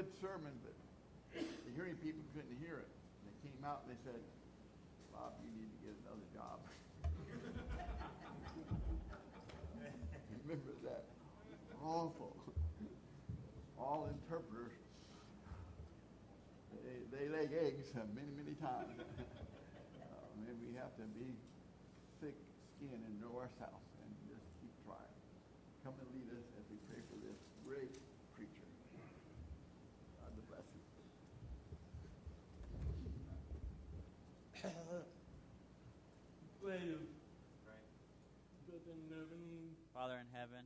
good sermon, but the hearing people couldn't hear it. They came out and they said, Bob, you need to get another job. Remember that? Awful. All interpreters, they lay eggs many, many times. And we have to be thick skin and know ourselves and just keep trying. Come and lead us as we pray for this great preacher. God bless you. Father in heaven,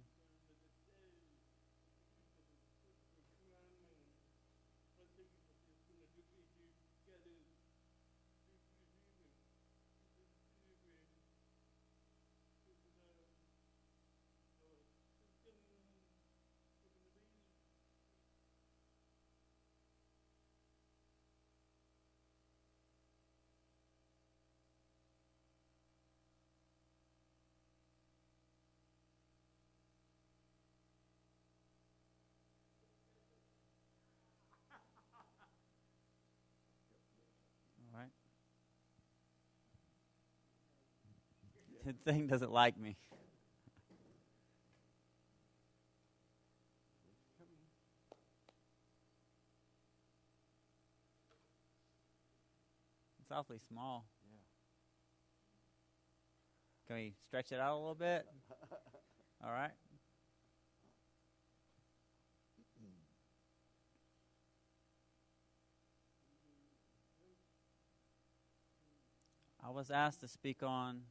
all right. The thing doesn't like me. It's awfully small. Yeah. Can we stretch it out a little bit? All right. I was asked to speak on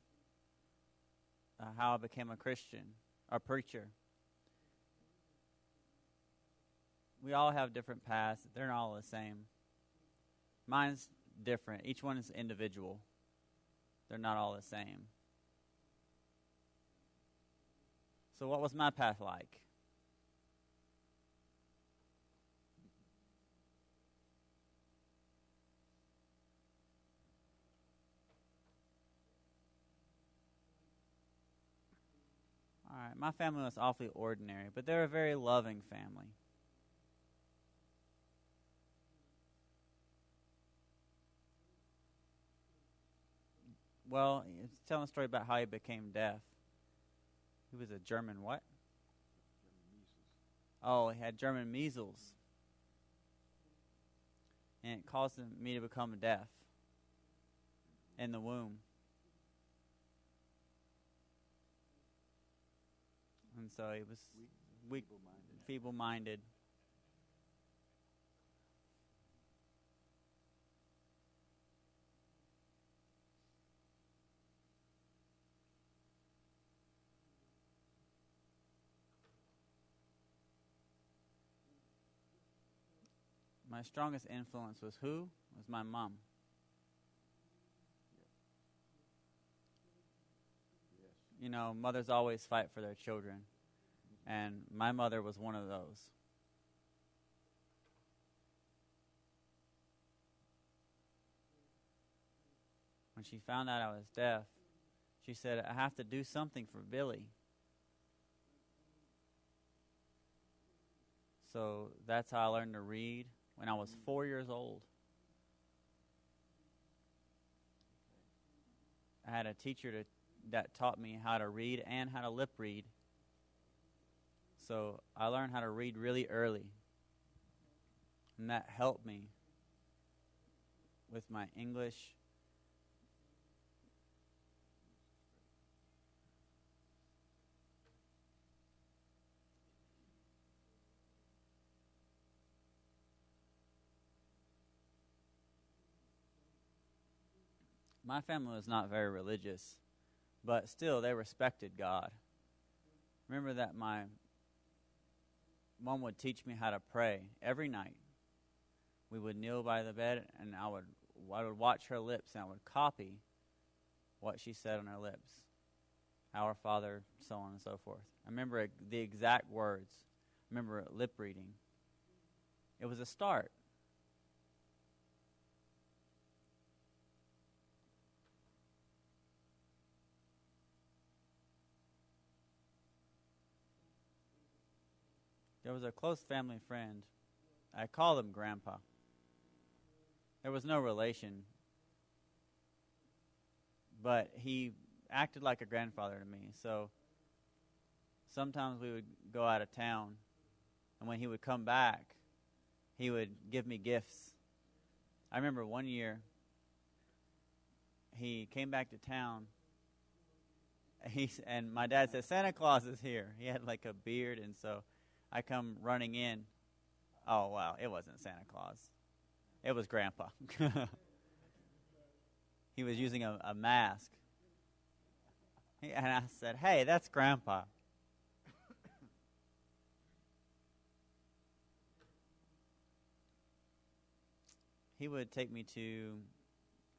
how I became a Christian, a preacher. We all have different paths. They're not all the same. Mine's different. Each one is individual. They're not all the same. So what was my path like? All right, my family was awfully ordinary, but they're a very loving family. Well, it's telling a story about how he became deaf. He was a German what? German measles. Oh, he had German measles. And it caused me to become deaf in the womb. And so he was weak, feeble-minded. My strongest influence was who? Was my mom. Yes. You know, mothers always fight for their children. And my mother was one of those. When she found out I was deaf, she said, I have to do something for Billy. So that's how I learned to read when I was 4 years old. I had a teacher that taught me how to read and how to lip read. So I learned how to read really early. And that helped me with my English. My family was not very religious, but still they respected God. Remember that my mom would teach me how to pray every night. We would kneel by the bed, and I would watch her lips, and I would copy what she said on her lips. Our Father, so on and so forth. I remember the exact words. I remember lip reading. It was a start. There was a close family friend I called him Grandpa. There was no relation, but he acted like a grandfather to me. So sometimes we would go out of town, and when he would come back, he would give me gifts. I remember one year, he came back to town, and my dad said, Santa Claus is here. He had like a beard, and so I come running in. Oh, wow, it wasn't Santa Claus. It was Grandpa. He was using a mask. And I said, hey, that's Grandpa. He would take me to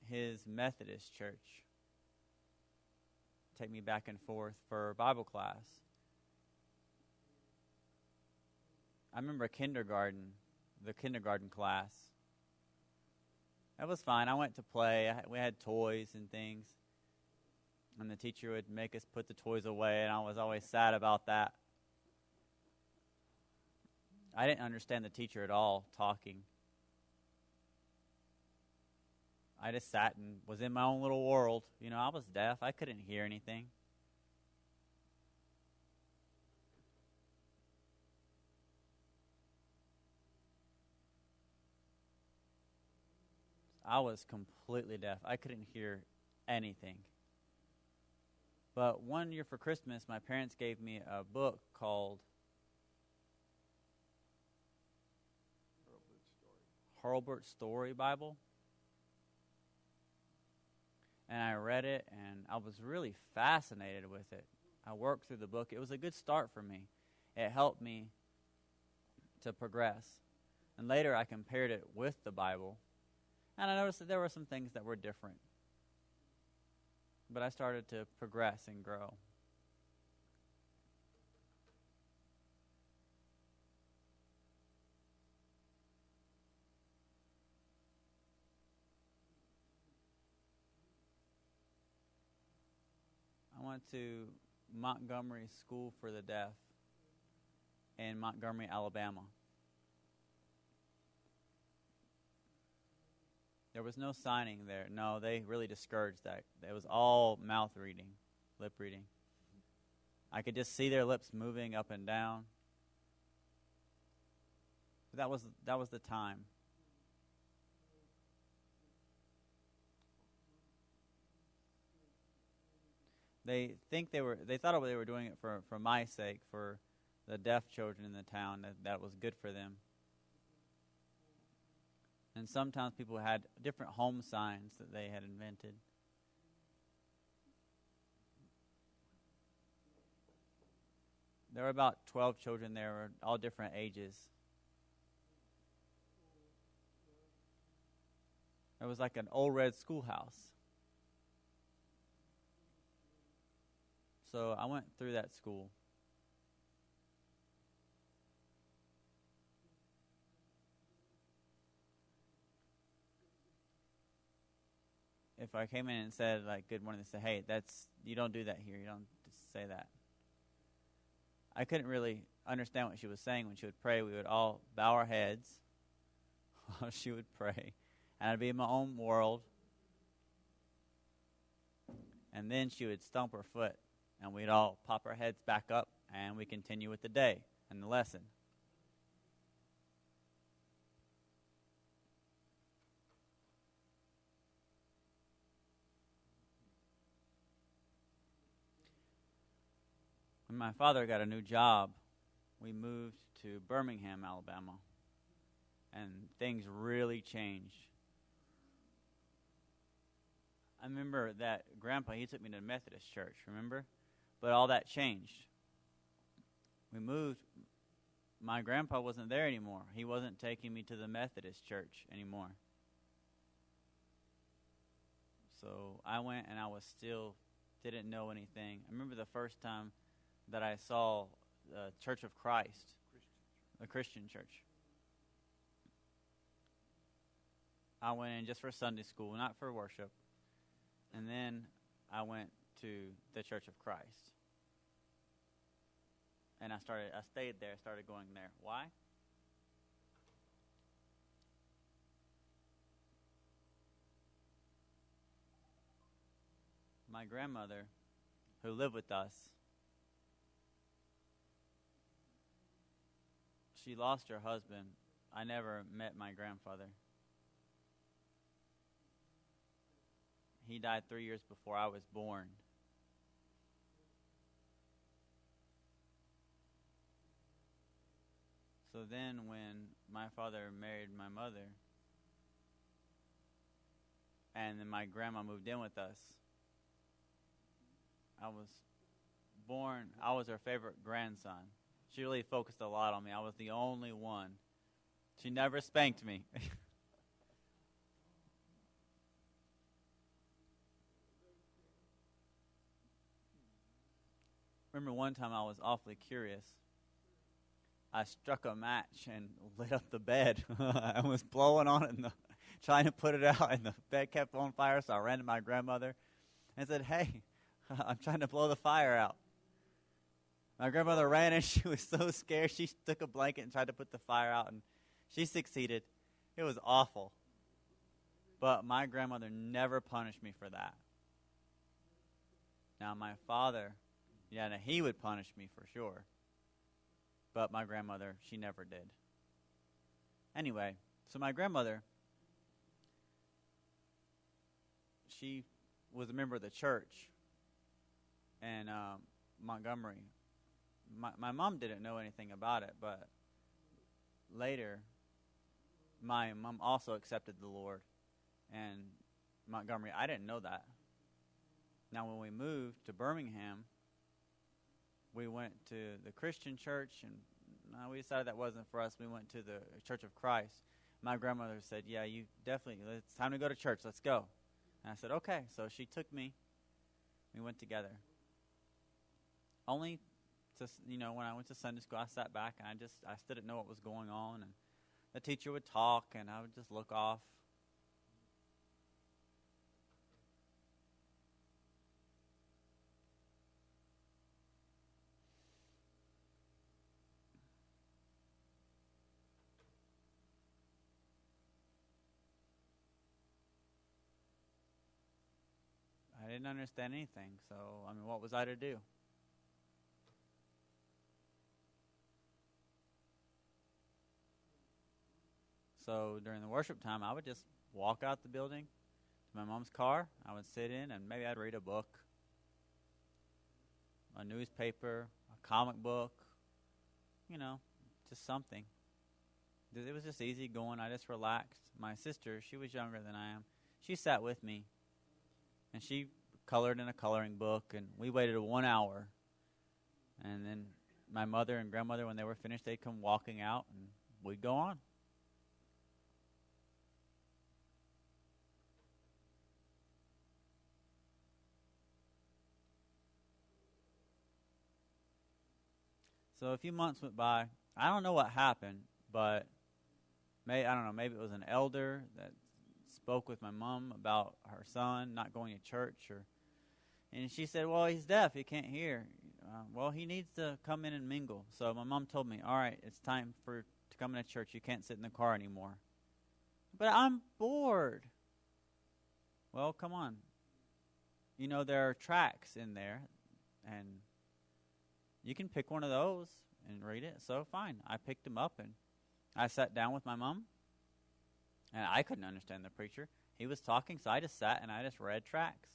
his Methodist church, take me back and forth for Bible class. I remember the kindergarten class. That was fine. I went to play. We had toys and things. And the teacher would make us put the toys away, and I was always sad about that. I didn't understand the teacher at all talking. I just sat and was in my own little world. You know, I was deaf. I couldn't hear anything. I was completely deaf. I couldn't hear anything. But one year for Christmas, my parents gave me a book called Hurlburt Story Bible. And I read it, and I was really fascinated with it. I worked through the book. It was a good start for me. It helped me to progress. And later I compared it with the Bible, and I noticed that there were some things that were different. But I started to progress and grow. I went to Montgomery School for the Deaf in Montgomery, Alabama. There was no signing there. No, they really discouraged that. It was all mouth reading, lip reading. I could just see their lips moving up and down. But that was the time. They thought they were doing it for my sake, for the deaf children in the town, that was good for them. And sometimes people had different home signs that they had invented. There were about 12 children there, all different ages. It was like an old red schoolhouse. So I went through that school. If I came in and said, like, good morning, they say, hey, you don't do that here. You don't just say that. I couldn't really understand what she was saying. When she would pray, we would all bow our heads while she would pray. And I'd be in my own world. And then she would stomp her foot, and we'd all pop our heads back up, and we continue with the day and the lesson. When my father got a new job, we moved to Birmingham, Alabama, and things really changed. I remember that Grandpa, he took me to the Methodist church, remember? But all that changed. We moved. My grandpa wasn't there anymore. He wasn't taking me to the Methodist church anymore. So I went, and I didn't know anything. I remember the first time that I saw the Church of Christ, the Christian church. I went in just for Sunday school, not for worship. And then I went to the Church of Christ. And I stayed there, started going there. Why? my grandmother, who lived with us, she lost her husband. I never met my grandfather. He died 3 years before I was born. So then when my father married my mother, and then my grandma moved in with us, I was her favorite grandson. She really focused a lot on me. I was the only one. She never spanked me. Remember one time I was awfully curious. I struck a match and lit up the bed. I was blowing on it and trying to put it out, and the bed kept on fire, so I ran to my grandmother and said, "Hey, I'm trying to blow the fire out." My grandmother ran, and she was so scared. She took a blanket and tried to put the fire out, and she succeeded. It was awful. But my grandmother never punished me for that. Now, my father, he would punish me for sure. But my grandmother, she never did. Anyway, so my grandmother, she was a member of the church in Montgomery. My mom didn't know anything about it, but later, my mom also accepted the Lord in Montgomery. I didn't know that. Now, when we moved to Birmingham, we went to the Christian church, and we decided that wasn't for us. We went to the Church of Christ. My grandmother said, "Yeah, you definitely, it's time to go to church. Let's go." And I said, "Okay." So she took me. We went together. Only to, when I went to Sunday school, I sat back, and I still didn't know what was going on. And the teacher would talk, and I would just look off. I didn't understand anything, so, what was I to do? So during the worship time, I would just walk out the building to my mom's car. I would sit in, and maybe I'd read a book, a newspaper, a comic book, just something. It was just easy going. I just relaxed. My sister, she was younger than I am. She sat with me, and she colored in a coloring book, and we waited 1 hour. And then my mother and grandmother, when they were finished, they'd come walking out, and we'd go on. So a few months went by. I don't know what happened, but I don't know, maybe it was an elder that spoke with my mom about her son not going to church, and she said, "Well, he's deaf, he can't hear. Well, he needs to come in and mingle." So my mom told me, "All right, it's time to come into church. You can't sit in the car anymore." "But I'm bored." "Well, come on. There are tracts in there, and you can pick one of those and read it." So fine, I picked them up, and I sat down with my mom, and I couldn't understand the preacher. He was talking, so I just sat and I just read tracts.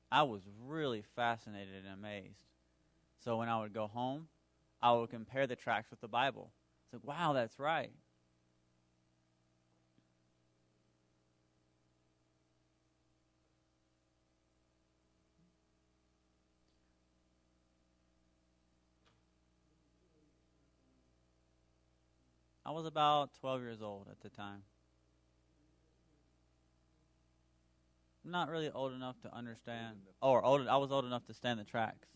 I was really fascinated and amazed. So when I would go home, I would compare the tracts with the Bible. It's like, wow, that's right. I was about 12 years old at the time. Not really old enough to understand. I was old enough to stand the tracks.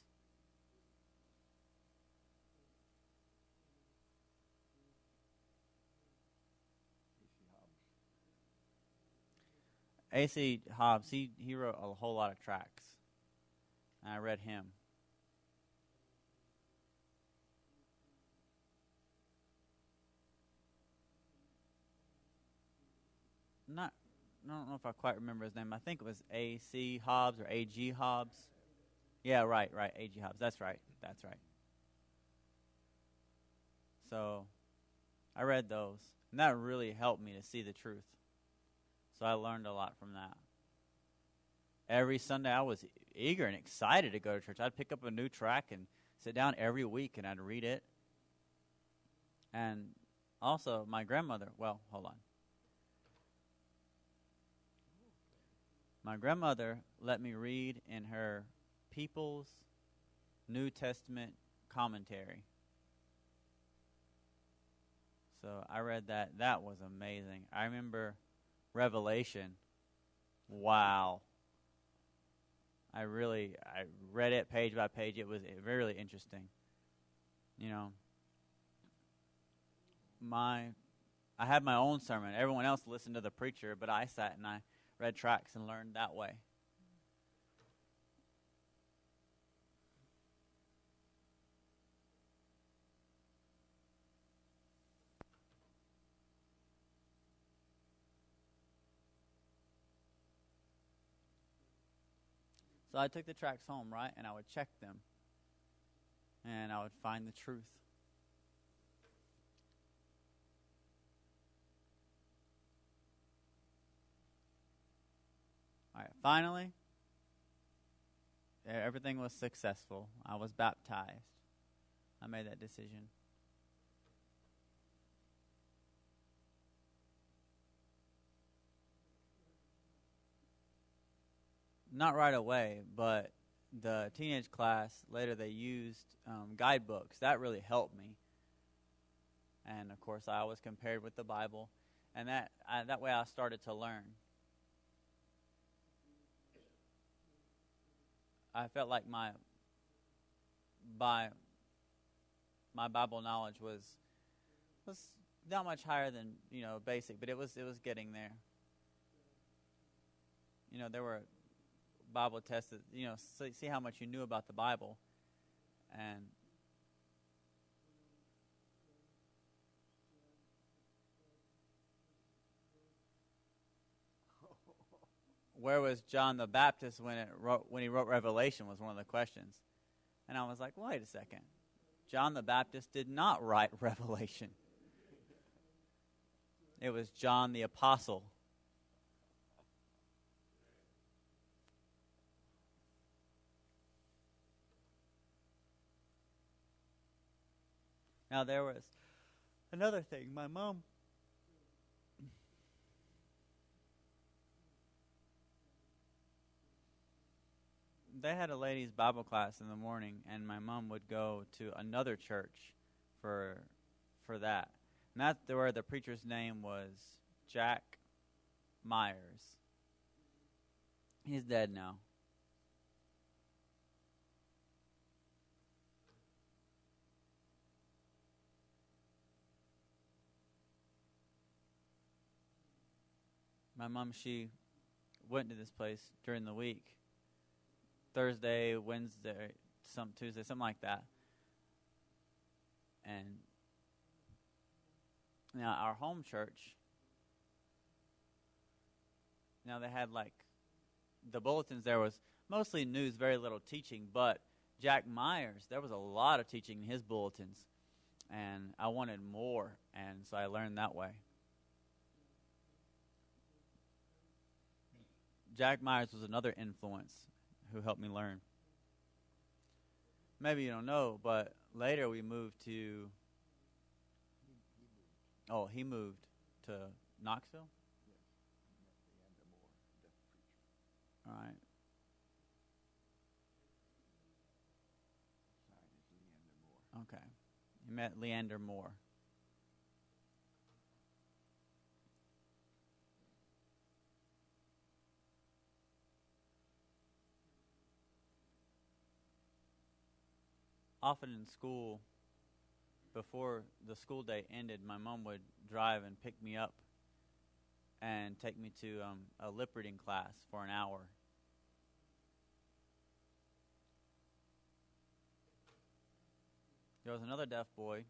A.C. Hobbs, he wrote a whole lot of tracts, and I read him. Not I don't know if I quite remember his name. I think it was A.C. Hobbs or A.G. Hobbs. Yeah, right, A.G. Hobbs. That's right. So I read those, and that really helped me to see the truth. So I learned a lot from that. Every Sunday I was eager and excited to go to church. I'd pick up a new track and sit down every week, and I'd read it. And also, my grandmother, hold on. My grandmother let me read in her People's New Testament commentary. So I read that. That was amazing. I remember Revelation. Wow. I read it page by page. It was really interesting. You know, I had my own sermon. Everyone else listened to the preacher, but I sat and I read tracts and learned that way. So I took the tracts home, right, and I would check them, and I would find the truth. All right, finally, everything was successful. I was baptized. I made that decision. Not right away, but the teenage class, later they used guidebooks. That really helped me. And, of course, I always compared with the Bible. And that way I started to learn. I felt like my Bible knowledge was not much higher than, basic, but it was getting there. There were Bible tests that, see how much you knew about the Bible. And where was John the Baptist when he wrote Revelation was one of the questions. And I was like, wait a second. John the Baptist did not write Revelation. It was John the Apostle. Now, there was another thing. My mom, they had a ladies' Bible class in the morning, and my mom would go to another church for that. And that's where the preacher's name was Jack Myers. He's dead now. My mom, she went to this place during the week. Thursday, Wednesday, Tuesday, something like that. And now our home church, now they had the bulletins there was mostly news, very little teaching, but Jack Myers, there was a lot of teaching in his bulletins. And I wanted more, and so I learned that way. Jack Myers was another influence who helped me learn. Maybe you don't know, but later we moved to... he moved to Knoxville? Yes. All right. Okay. You met Leander Moore. Often in school, before the school day ended, my mom would drive and pick me up and take me to a lip reading class for an hour. There was another deaf boy,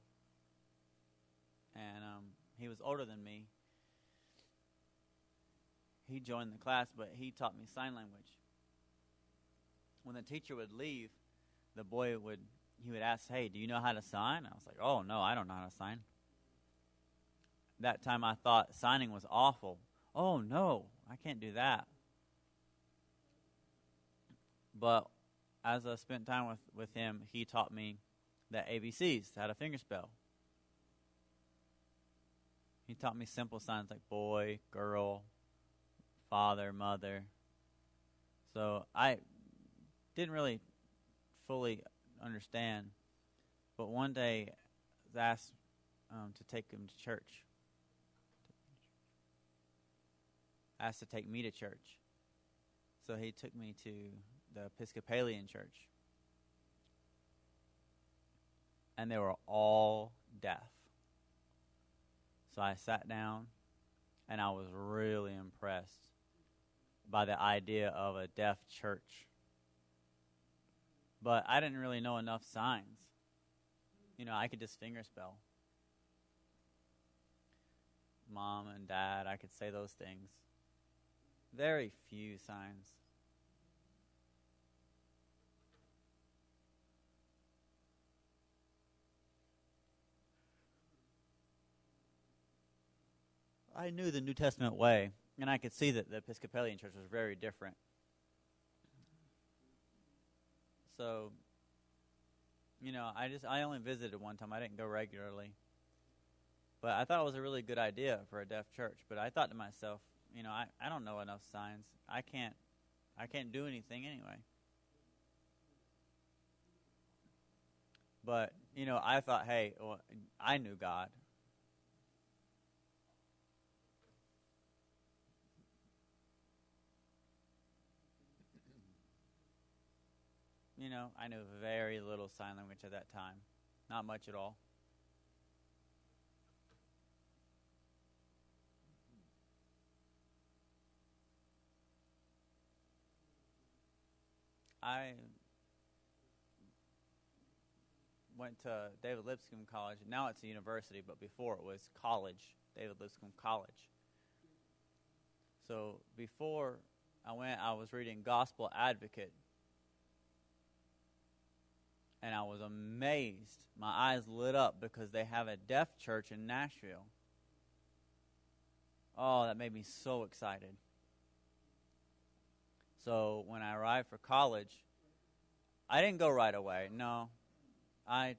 and he was older than me. he joined the class, but he taught me sign language. When the teacher would leave, the boy would ask, "Hey, do you know how to sign?" I was like, "Oh, no, I don't know how to sign." That time I thought signing was awful. Oh, no, I can't do that. But as I spent time with him, he taught me the ABCs, how to fingerspell. He taught me simple signs like boy, girl, father, mother. So I didn't really fully understand. But one day I was asked to take him to church. Asked to take me to church. So he took me to the Episcopalian church. And they were all deaf. So I sat down, and I was really impressed by the idea of a deaf church. But I didn't really know enough signs. I could just fingerspell. Mom and Dad, I could say those things. Very few signs. I knew the New Testament way, and I could see that the Episcopalian church was very different. So, I only visited one time. I didn't go regularly. But I thought it was a really good idea for a deaf church. But I thought to myself, I don't know enough signs. I can't do anything anyway. But, I thought, hey, well, I knew God. I knew very little sign language at that time. Not much at all. I went to David Lipscomb College. Now it's a university, but before it was college, David Lipscomb College. So before I went, I was reading Gospel Advocate. And I was amazed. My eyes lit up because they have a deaf church in Nashville. Oh, that made me so excited. So when I arrived for college, I didn't go right away. No. I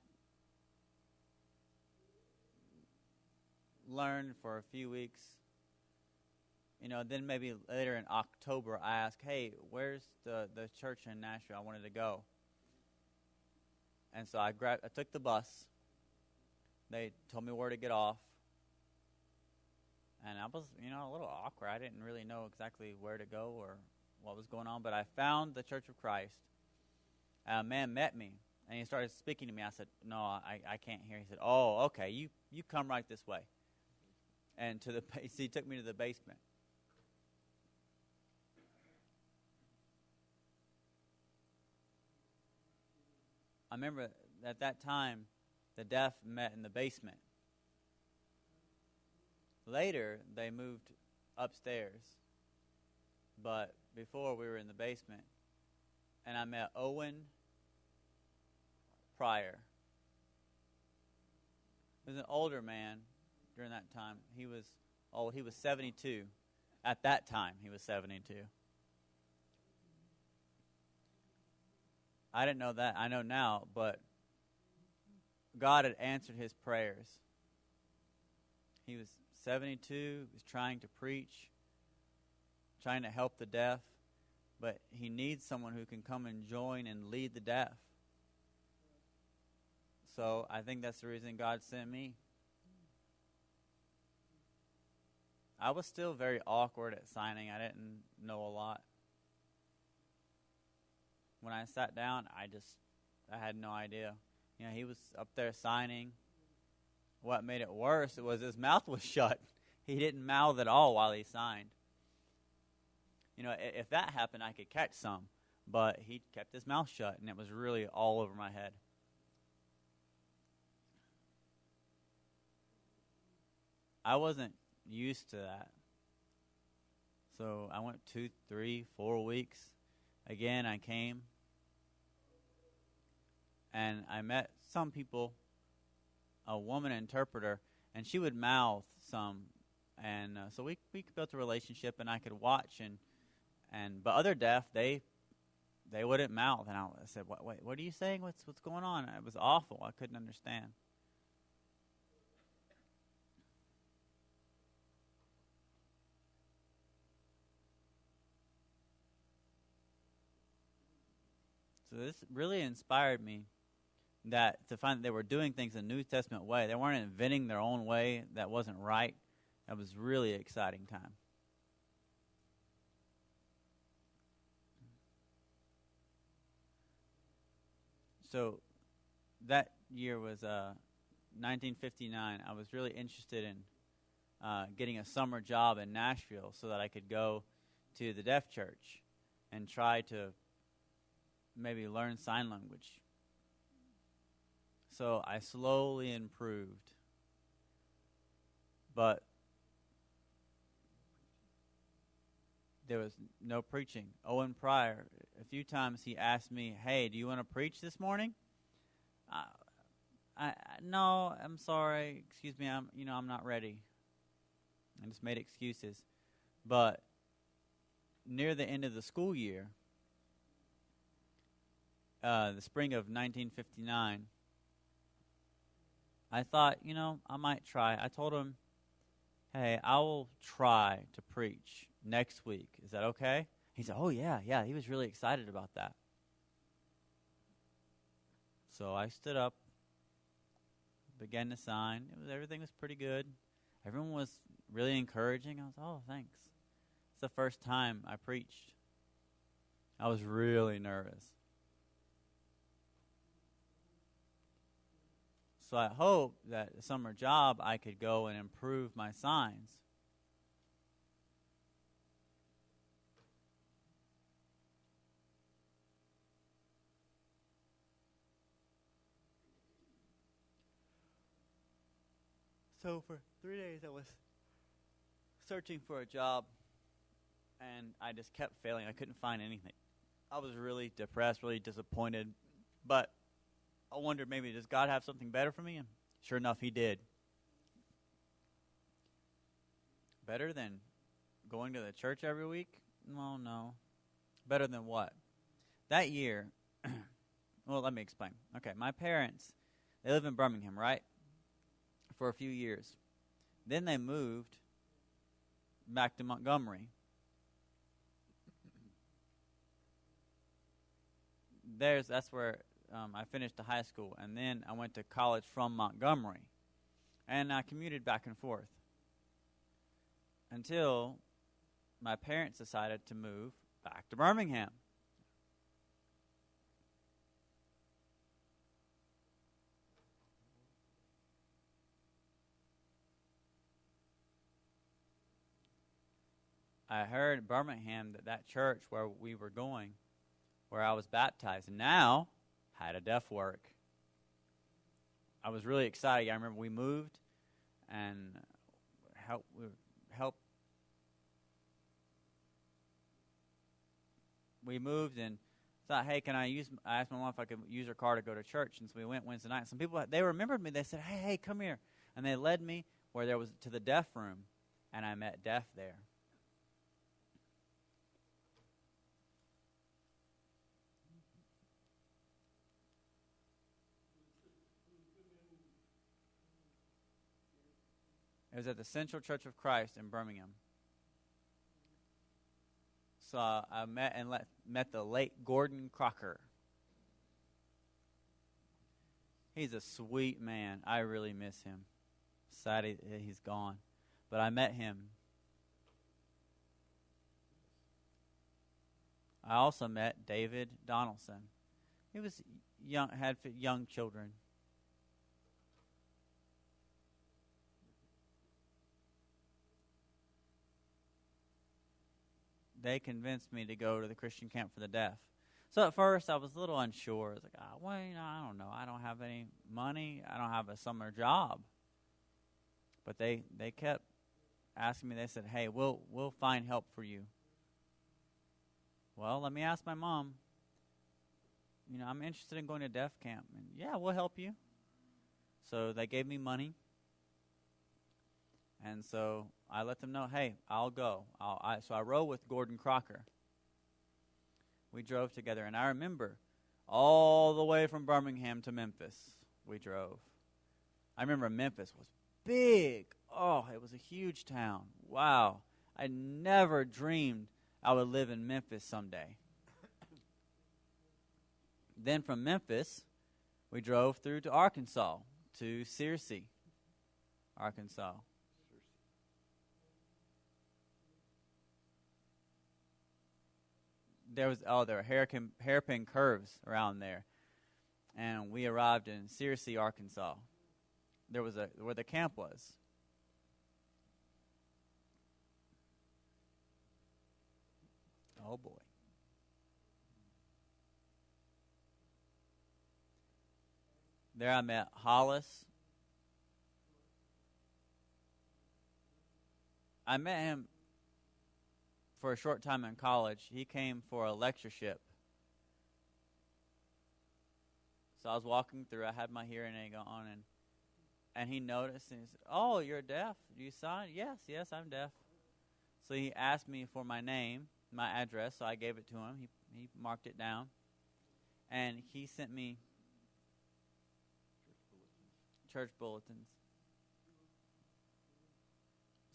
learned for a few weeks. Then maybe later in October, I asked, hey, where's the church in Nashville? I wanted to go. And so I took the bus. They told me where to get off. And I was, a little awkward. I didn't really know exactly where to go or what was going on. But I found the Church of Christ. A man met me, and he started speaking to me. I said, no, I can't hear. He said, oh, okay, you come right this way. And he took me to the basement. I remember at that time, the deaf met in the basement. Later, they moved upstairs. But before, we were in the basement. And I met Owen Pryor. He was an older man during that time. He was old. He was 72. At that time, he was 72. I didn't know that. I know now, but God had answered his prayers. He was 72. He was trying to preach, trying to help the deaf, but he needs someone who can come and join and lead the deaf. So I think that's the reason God sent me. I was still very awkward at signing. I didn't know a lot. When I sat down, I had no idea. He was up there signing. What made it worse was his mouth was shut. He didn't mouth at all while he signed. If that happened, I could catch some. But he kept his mouth shut, and it was really all over my head. I wasn't used to that. So I went 2, 3, 4 weeks. Again, I came, and I met some people, a woman interpreter, and she would mouth some, and so we built a relationship, and I could watch, but other deaf, they wouldn't mouth, and I said, wait, what are you saying? What's going on? It was awful. I couldn't understand. So this really inspired me to find that they were doing things in the New Testament way. They weren't inventing their own way that wasn't right. That was really exciting time. So that year was 1959. I was really interested in getting a summer job in Nashville so that I could go to the deaf church and try to maybe learn sign language. So I slowly improved. But there was no preaching. Owen Pryor, a few times he asked me, "Hey, do you want to preach this morning?" No, I'm sorry. Excuse me. I'm not ready. I just made excuses. But near the end of the school year, the spring of 1959, I thought, I might try. I told him, "Hey, I will try to preach next week. Is that okay?" He said, "Oh, yeah. He was really excited about that." So I stood up, began to sign. Everything was pretty good. Everyone was really encouraging. I was, "Oh, thanks." It's the first time I preached. I was really nervous. So I hoped that the summer job I could go and improve my signs. So for 3 days I was searching for a job, and I just kept failing. I couldn't find anything. I was really depressed, really disappointed, but I wondered, maybe does God have something better for me? And sure enough, He did. Better than going to the church every week? No. Better than what? That year, well, let me explain. Okay, my parents, they live in Birmingham, right? For a few years. Then they moved back to Montgomery. That's where I finished the high school, and then I went to college from Montgomery, and I commuted back and forth until my parents decided to move back to Birmingham. I heard in Birmingham that church where we were going, where I was baptized, now had a deaf work. I was really excited. I remember we moved and we moved and thought, "Hey, I asked my mom if I could use her car to go to church." And so we went Wednesday night. Some people, they remembered me. They said, hey, come here. And they led me where there was to the deaf room, and I met deaf there. It was at the Central Church of Christ in Birmingham. So I met the late Gordon Crocker. He's a sweet man. I really miss him. Sad he's gone. But I met him. I also met David Donaldson. He was young, had young children. They convinced me to go to the Christian Camp for the Deaf. So at first I was a little unsure. I was like, I don't know. I don't have any money. I don't have a summer job. But they kept asking me. They said, "Hey, we'll find help for you." Well, let me ask my mom. I'm interested in going to deaf camp. And yeah, we'll help you. So they gave me money. And so I let them know, hey, I'll go. So I rode with Gordon Crocker. We drove together. And I remember all the way from Birmingham to Memphis, we drove. I remember Memphis was big. Oh, it was a huge town. Wow. I never dreamed I would live in Memphis someday. Then from Memphis, we drove through to Arkansas, to Searcy, Arkansas. There were hairpin curves around there. And we arrived in Searcy, Arkansas. There was where the camp was. Oh boy. There I met Hollis. I met him for a short time in college. He came for a lectureship. So I was walking through. I had my hearing aid on, and he noticed, and he said, "Oh, you're deaf. Do you sign?" Yes, I'm deaf. So he asked me for my name, my address, so I gave it to him. He marked it down, and he sent me church bulletins.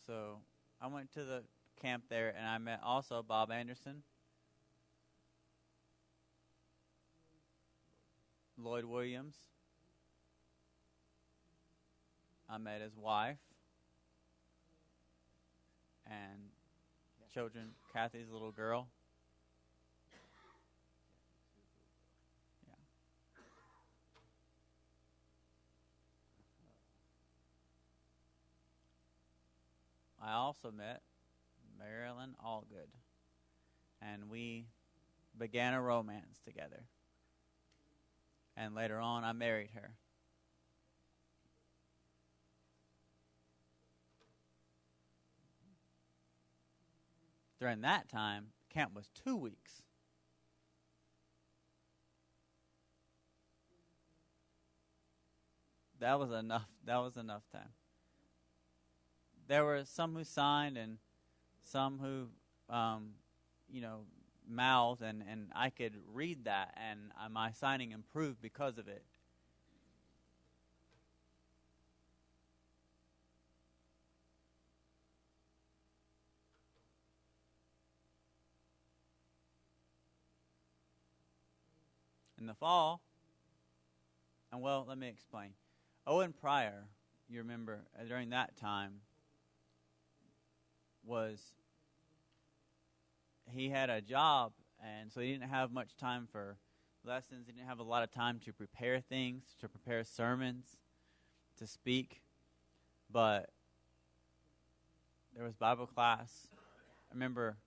So I went to the camp there, and I met also Bob Anderson, Lloyd Williams. I met his wife and children, Kathy's little girl. Yeah. I also met Marilyn Allgood, and we began a romance together. And later on, I married her. During that time, camp was 2 weeks. That was enough time. There were some who signed and some who, mouthed, and I could read that, and my signing improved because of it. In the fall, and well, let me explain. Owen Pryor, you remember, during that time, he had a job, and so he didn't have much time for lessons. He didn't have a lot of time to prepare things, to prepare sermons, to speak. But there was Bible class. I remember,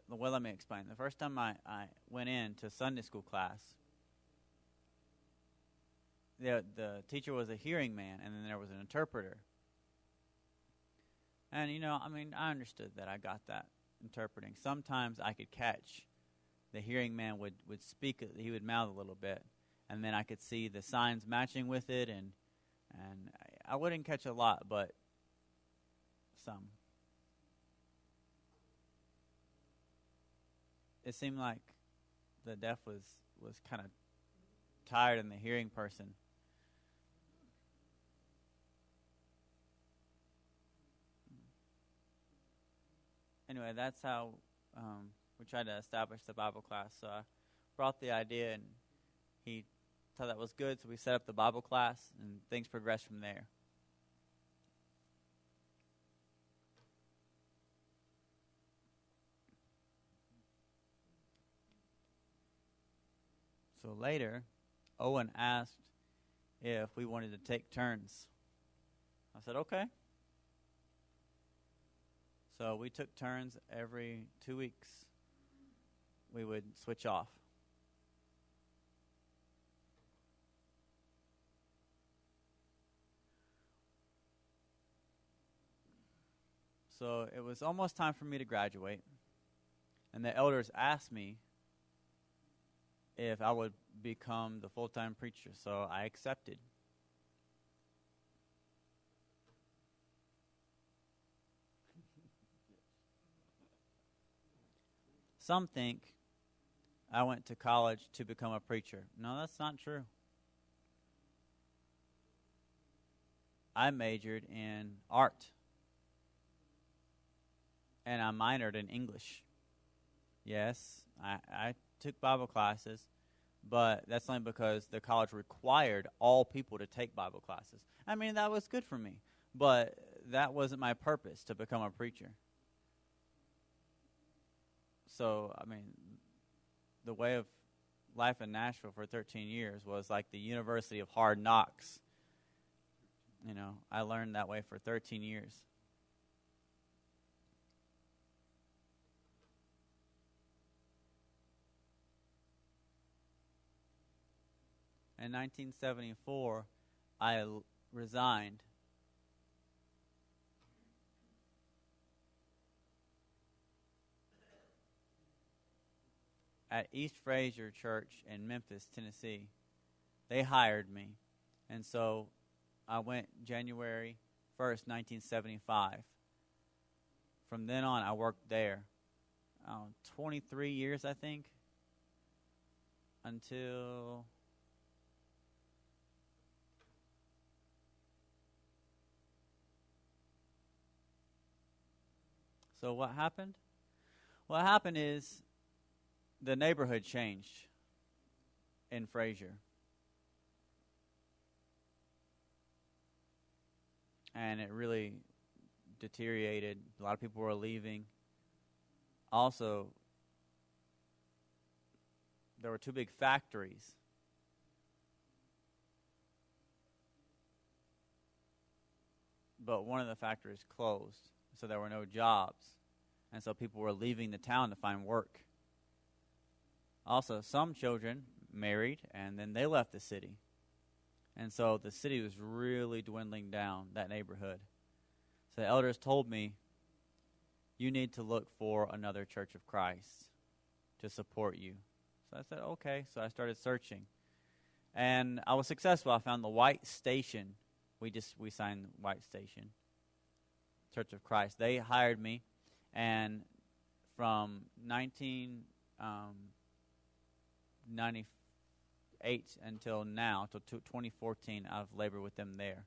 let me explain. The first time I went into Sunday school class, the teacher was a hearing man, and then there was an interpreter. And, I understood that. I got that interpreting. Sometimes I could catch the hearing man would speak, he would mouth a little bit, and then I could see the signs matching with it, and I wouldn't catch a lot, but some. It seemed like the deaf was kind of tired in the hearing person. Anyway, that's how we tried to establish the Bible class. So I brought the idea, and he thought that was good, so we set up the Bible class, and things progressed from there. So later, Owen asked if we wanted to take turns. I said, okay. So we took turns every 2 weeks. We would switch off. So it was almost time for me to graduate. And the elders asked me if I would become the full-time preacher. So I accepted. Some think I went to college to become a preacher. No, that's not true. I majored in art. And I minored in English. Yes, I took Bible classes, but that's only because the college required all people to take Bible classes. I mean, that was good for me, but that wasn't my purpose, to become a preacher. So, I mean, the way of life in Nashville for 13 years was like the University of Hard Knocks. You know, I learned that way for 13 years. In 1974, I resigned. At East Fraser Church in Memphis, Tennessee. They hired me. And so I went January 1st, 1975. From then on, I worked there 23 years, I think, until so what happened? What happened is the neighborhood changed in Fraser. And it really deteriorated. A lot of people were leaving. Also, there were two big factories. But one of the factories closed, so there were no jobs. And so people were leaving the town to find work. Also, some children married, and then they left the city. And so the city was really dwindling down, that neighborhood. So the elders told me, you need to look for another Church of Christ to support you. So I said, okay. So I started searching. And I was successful. I found the White Station. We signed White Station, Church of Christ. They hired me. And from 1998 until now, till 2014, I've labored with them there.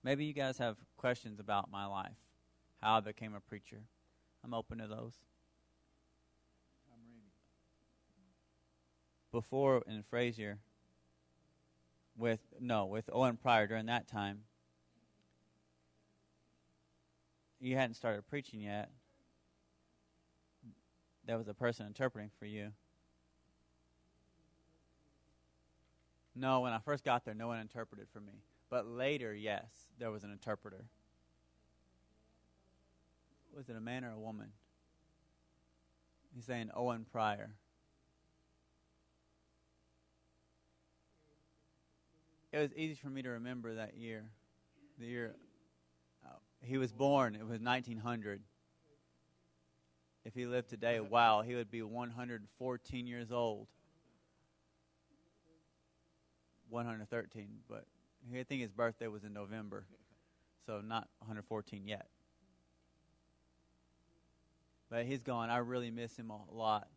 Maybe you guys have questions about my life, how I became a preacher. I'm open to those. I'm ready. Before in Fraser, with Owen Pryor during that time, you hadn't started preaching yet. There was a person interpreting for you. No, when I first got there, no one interpreted for me. But later, yes, there was an interpreter. Was it a man or a woman? He's saying Owen Pryor. It was easy for me to remember that year. The year he was born, it was 1900. If he lived today, wow, he would be 114 years old. 113, but I think his birthday was in November, so not 114 yet. But he's gone. I really miss him a lot.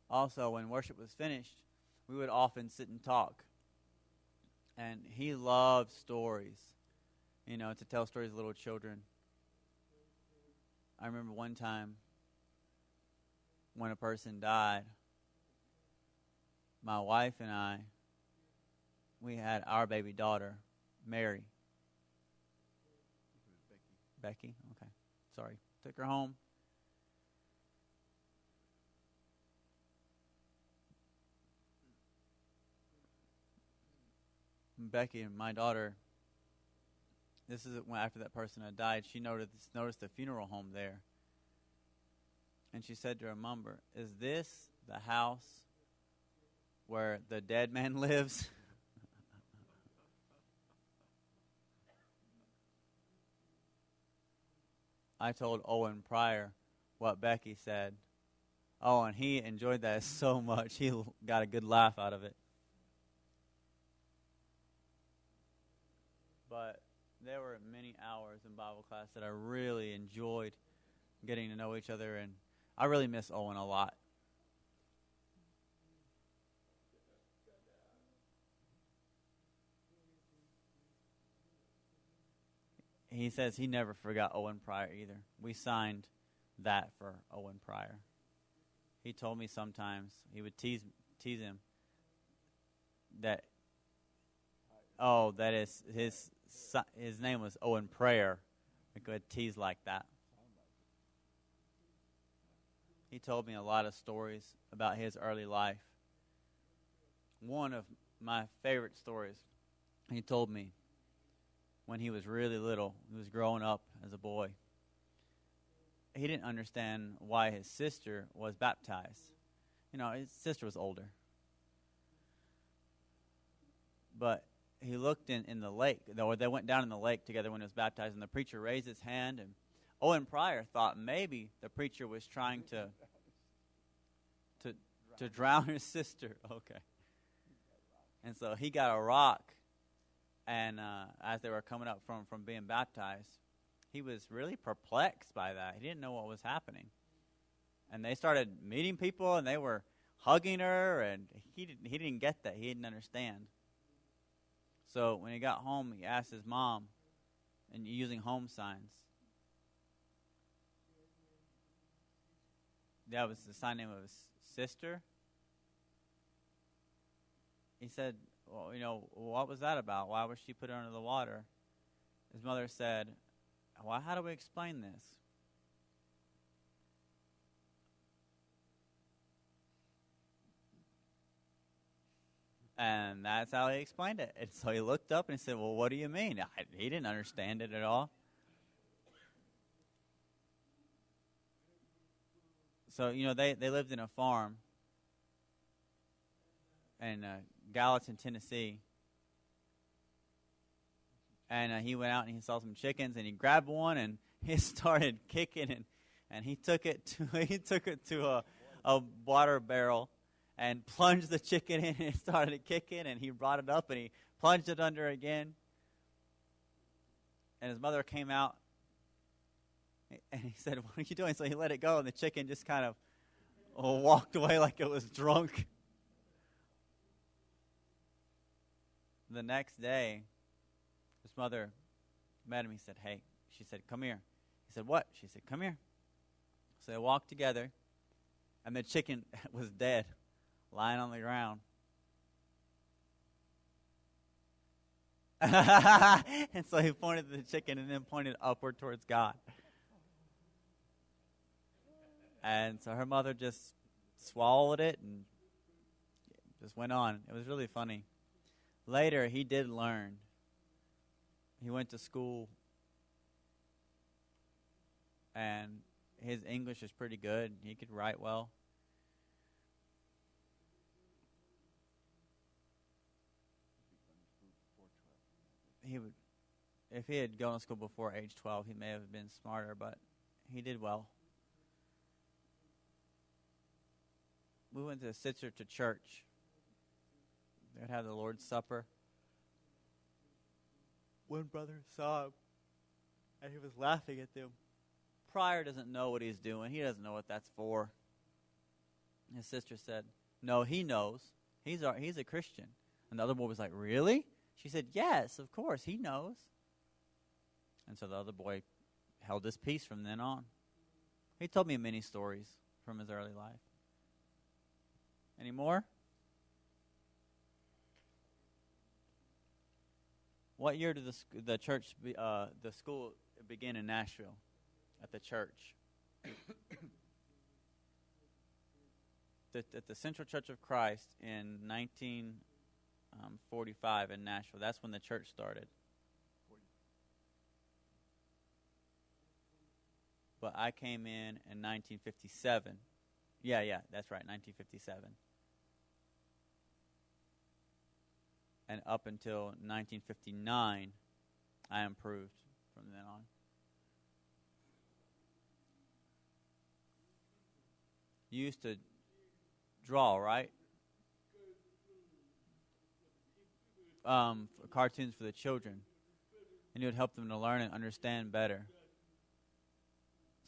Also, when worship was finished, we would often sit and talk. And he loved stories, to tell stories to little children. I remember one time when a person died, my wife and I, we had our baby daughter, Mary. Becky? Okay. Sorry. Took her home. Becky and my daughter, this is when after that person had died, she noticed the funeral home there. And she said to her mom, is this the house where the dead man lives? I told Owen Pryor what Becky said. Oh, and he enjoyed that so much. He got a good laugh out of it. But there were many hours in Bible class that I really enjoyed getting to know each other, and I really miss Owen a lot. He says he never forgot Owen Pryor either. We signed that for Owen Pryor. He told me sometimes he would tease him that that is his name was Owen Pryor. We could tease like that. He told me a lot of stories about his early life. One of my favorite stories, he told me when he was really little, he was growing up as a boy. He didn't understand why his sister was baptized. You know, his sister was older. But he looked in the lake, or they went down in the lake together when he was baptized, and the preacher raised his hand, and Owen Pryor thought maybe the preacher was trying to drown his sister. Okay. And so he got a rock, and as they were coming up from being baptized, he was really perplexed by that. He didn't know what was happening. And they started meeting people, and they were hugging her, and he didn't get that. He didn't understand. So when he got home, he asked his mom, and using home signs. That was the sign name of his sister. He said, well, you know, what was that about? Why was she put under the water? His mother said, well, how do we explain this? And that's how he explained it. And so he looked up and he said, well, what do you mean? He didn't understand it at all. So, you know, they lived in a farm in Gallatin, Tennessee. And he went out and he saw some chickens, and he grabbed one and he started kicking, and he took it to a water barrel and plunged the chicken in, and it started kicking, and he brought it up and he plunged it under again. And his mother came out and he said, what are you doing? So he let it go, and the chicken just kind of walked away like it was drunk. The next day, his mother met him. He said, hey, she said, come here. He said, what? She said, come here. So they walked together, and the chicken was dead, lying on the ground. And so he pointed to the chicken and then pointed upward towards God. And so her mother just swallowed it and just went on. It was really funny. Later, he did learn. He went to school, and his English is pretty good. He could write well. He would, if he had gone to school before age 12, he may have been smarter, but he did well. We went to Sitzerta Church. They would have the Lord's Supper. One brother saw him, and he was laughing at them. Pryor doesn't know what he's doing. He doesn't know what that's for. His sister said, no, he knows. He's a Christian. And the other boy was like, really? She said, yes, of course, he knows. And so the other boy held his peace from then on. He told me many stories from his early life. Any more? What year did the church, the school begin in Nashville at the church? At the Central Church of Christ in 1945 in Nashville. That's when the church started. But I came in 1957. Yeah, that's right, 1957. And up until 1959, I improved from then on. You used to draw, right? For cartoons for the children, and you would help them to learn and understand better.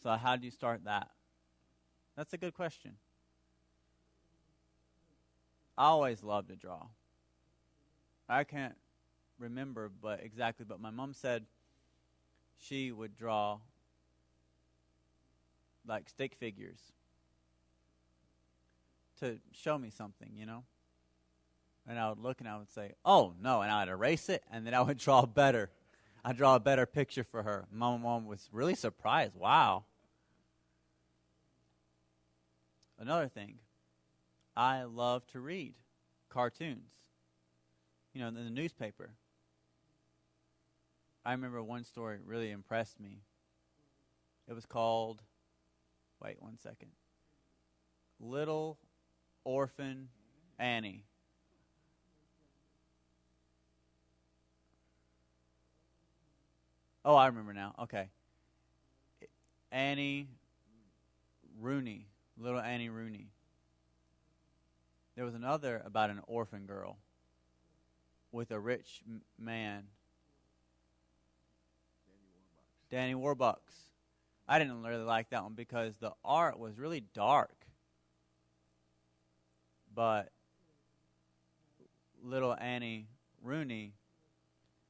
So how do you start that? That's a good question. I always loved to draw. I can't remember but my mom said she would draw like stick figures to show me something, you know? And I would look and I would say, oh, no, and I would erase it, and then I would draw better. I'd draw a better picture for her. My mom was really surprised. Wow. Another thing, I love to read cartoons, in the newspaper. I remember one story really impressed me. It was called, wait one second, Little Orphan Annie. Oh, I remember now. Okay. Annie Rooney. Little Annie Rooney. There was another about an orphan girl with a rich man. Danny Warbucks. I didn't really like that one because the art was really dark. But little Annie Rooney,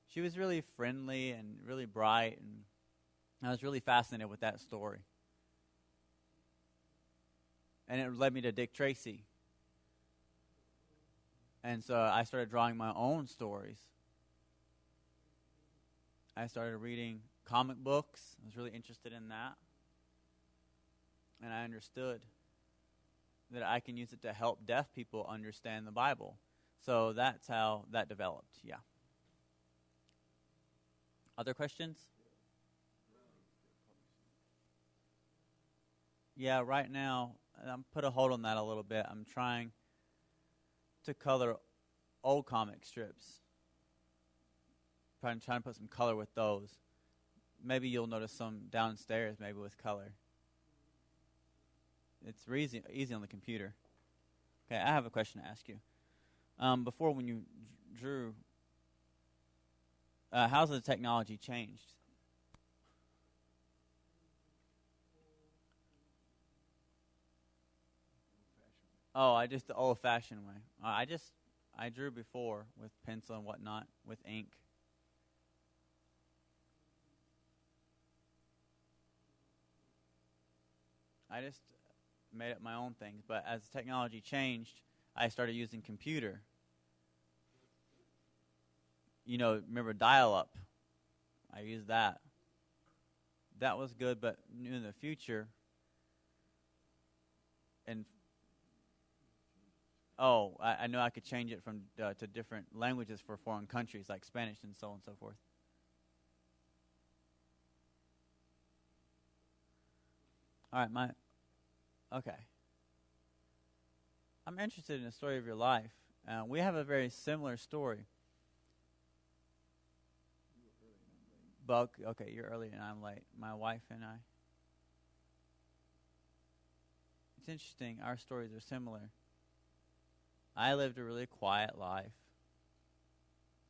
she was really friendly and really bright, and I was really fascinated with that story. And it led me to Dick Tracy. And so I started drawing my own stories. I started reading comic books. I was really interested in that. And I understood that I can use it to help deaf people understand the Bible. So that's how that developed, yeah. Other questions? Yeah, right now, I'm put a hold on that a little bit. I'm trying to color old comic strips. Trying to put some color with those. Maybe you'll notice some downstairs, maybe with color. It's easy on the computer. Okay, I have a question to ask you. Before, when you drew, how's the technology changed? Oh, the old-fashioned way. I drew before with pencil and whatnot, with ink. I just made up my own things. But as technology changed, I started using computer. Remember dial-up? I used that. That was good, but in the future, I know I could change it from to different languages for foreign countries, like Spanish and so on and so forth. All right, okay. I'm interested in the story of your life. We have a very similar story. Buck, okay, you're early and I'm late. My wife and I. It's interesting. Our stories are similar. I lived a really quiet life.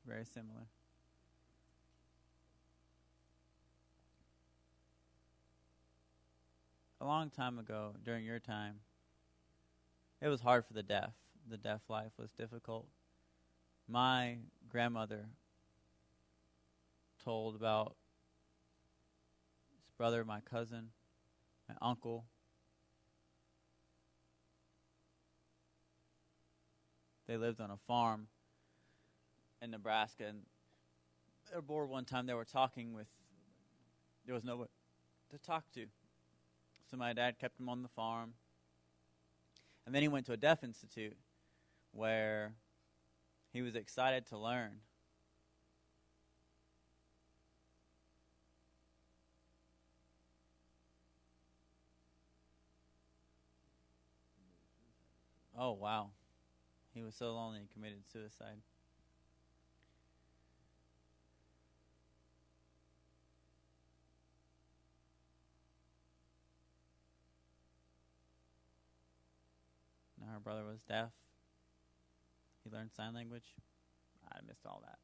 Very similar. A long time ago, during your time, it was hard for the deaf. The deaf life was difficult. My grandmother told about his brother, my cousin, my uncle. They lived on a farm in Nebraska, and they were bored one time. They were talking there was no one to talk to. So my dad kept him on the farm. And then he went to a deaf institute where he was excited to learn. Oh, wow. He was so lonely he committed suicide. brother was deaf. He learned sign language. I missed all that.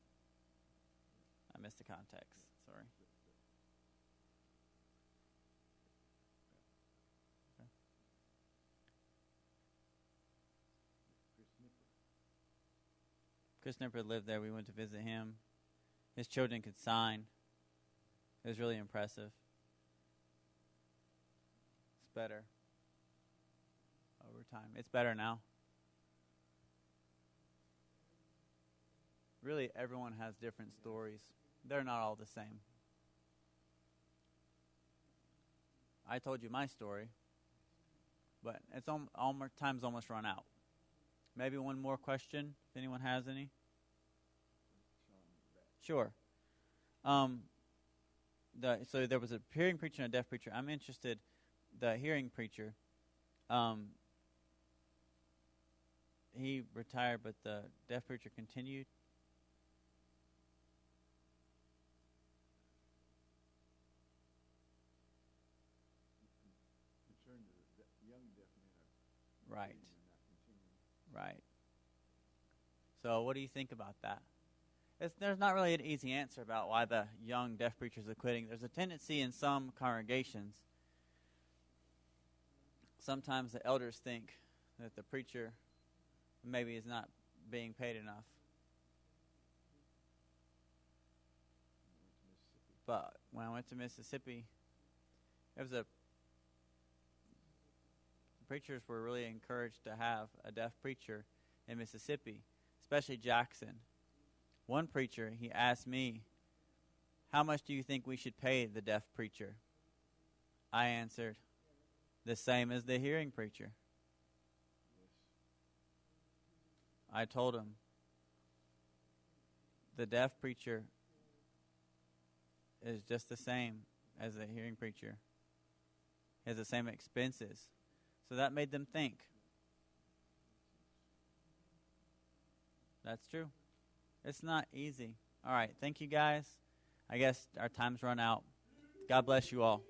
I missed the context. Sorry. Okay. Chris Nipper lived there. We went to visit him. His children could sign. It was really impressive. It's better over time. It's better now. Really, everyone has different stories. They're not all the same. I told you my story, but it's time's almost run out. Maybe one more question, if anyone has any. Sure. So there was a hearing preacher and a deaf preacher. I'm interested. The hearing preacher, he retired, but the deaf preacher continued. Right. Right. So what do you think about that? There's not really an easy answer about why the young deaf preachers are quitting. There's a tendency in some congregations. Sometimes the elders think that the preacher maybe is not being paid enough. But when I went to Mississippi, preachers were really encouraged to have a deaf preacher in Mississippi, especially Jackson. One preacher, he asked me, "How much do you think we should pay the deaf preacher?" I answered, "The same as the hearing preacher." I told him, the deaf preacher is just the same as the hearing preacher. He has the same expenses. So that made them think. That's true. It's not easy. All right. Thank you, guys. I guess our time's run out. God bless you all.